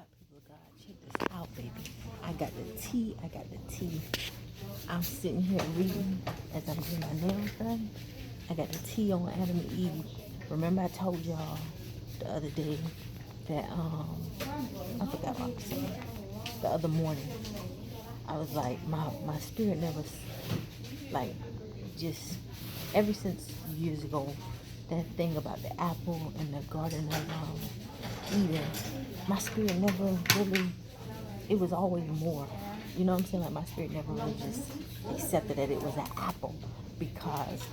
God, people of God, check this out, baby. I got the tea. I'm sitting here reading as I'm getting my nails done. I got the tea on Adam and Eve. Remember I told y'all the other day that, I forgot what I was saying. The other morning, I was like, my spirit never, like, just, ever since years ago, that thing about the apple and the garden of Eden, my spirit never really, it was always more. You know what I'm saying? Like my spirit never really just accepted that it was an apple, because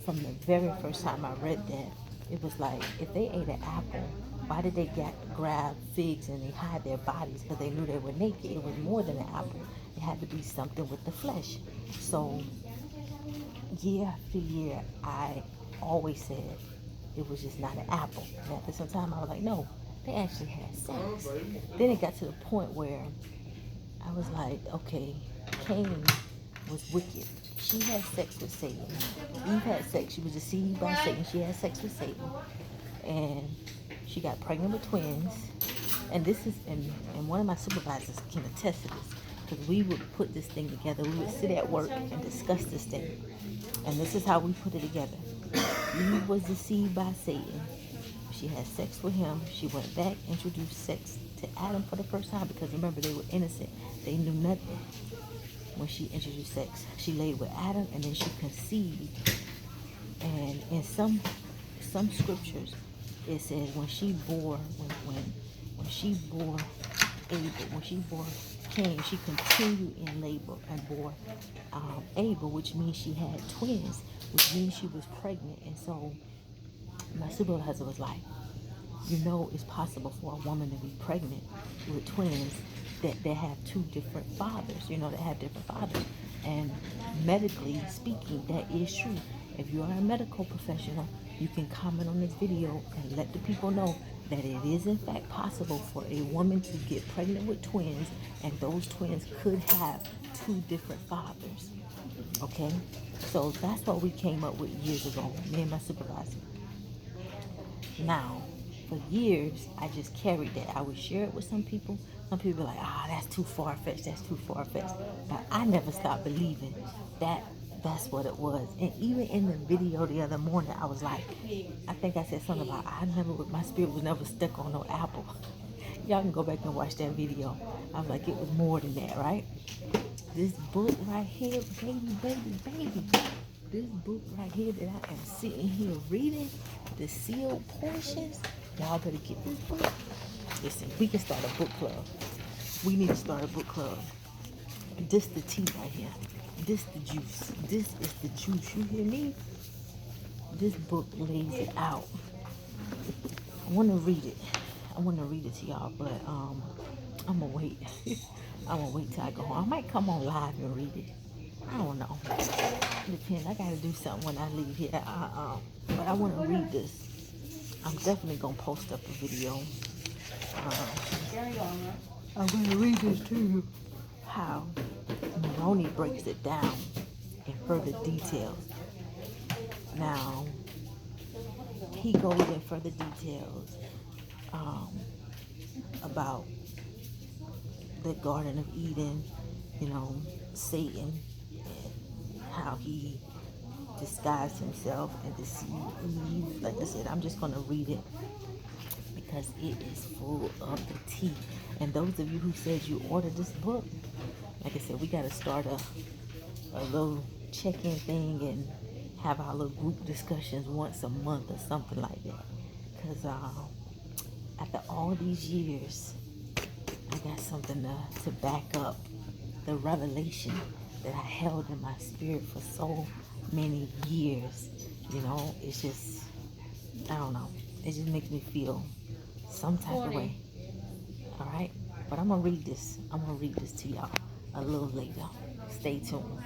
from the very first time I read that, it was like, if they ate an apple, why did they grab figs and they hide their bodies? Because they knew they were naked. It was more than an apple. It had to be something with the flesh. So year after year, I always said it was just not an apple. And at the same time, I was like, no, they actually had sex. Then it got to the point where I was like, okay, Cain was wicked. She had sex with Satan. Eve had sex. She was deceived by Satan. She had sex with Satan. And she got pregnant with twins. And this is, and one of my supervisors can attest to this, because we would put this thing together. We would sit at work and discuss this thing. And this is how we put it together. Eve was deceived by Satan. She had sex with him. She went back, introduced sex to Adam for the first time, because remember, they were innocent. They knew nothing. When she introduced sex, she laid with Adam, and then she conceived. And in some scriptures, it says when she bore Abel, when she bore Cain, she continued in labor and bore Abel, which means she had twins, which means she was pregnant. And so my supervisor was like, you know, it's possible for a woman to be pregnant with twins that have two different fathers, you know, that have different fathers. And medically speaking, that is true. If you are a medical professional, you can comment on this video and let the people know that it is in fact possible for a woman to get pregnant with twins, and those twins could have two different fathers. Okay? So that's what we came up with years ago, me and my supervisor. Now, for years, I just carried that. I would share it with some people. Some people were like, that's too far-fetched, that's too far-fetched. But I never stopped believing that that's what it was. And even in the video the other morning, I was like, I think I said something about, my spirit was never stuck on no apple. Y'all can go back and watch that video. I was like, it was more than that, right? This book right here, baby. This book right here that I am sitting here reading, the sealed portions, y'all better get this book. Listen, we can start a book club. We need to start a book club. This the tea right here. This the juice. This is the juice. You hear me? This book lays it out. I want to read it. To y'all, but I'm gonna wait. I'm gonna wait till I go home. I might come on live and read it. I don't know. It depends. I gotta do something when I leave here. But I want to read this. I'm definitely gonna post up a video. I'm gonna read this to you. How Moroni breaks it down in further details. Now, he goes in further details about the Garden of Eden, you know, Satan, and how he disguised himself and deceived Eve. Like I said, I'm just going to read it because it is full of the tea. And those of you who said you ordered this book, like I said, we got to start a little check-in thing and have our little group discussions once a month or something like that. Because after all these years, I got something to back up the revelation that I held in my spirit for so many years. You know, it's just, I don't know. It just makes me feel some type of way. All right? But I'm going to read this. I'm going to read this to y'all a little later. Stay tuned.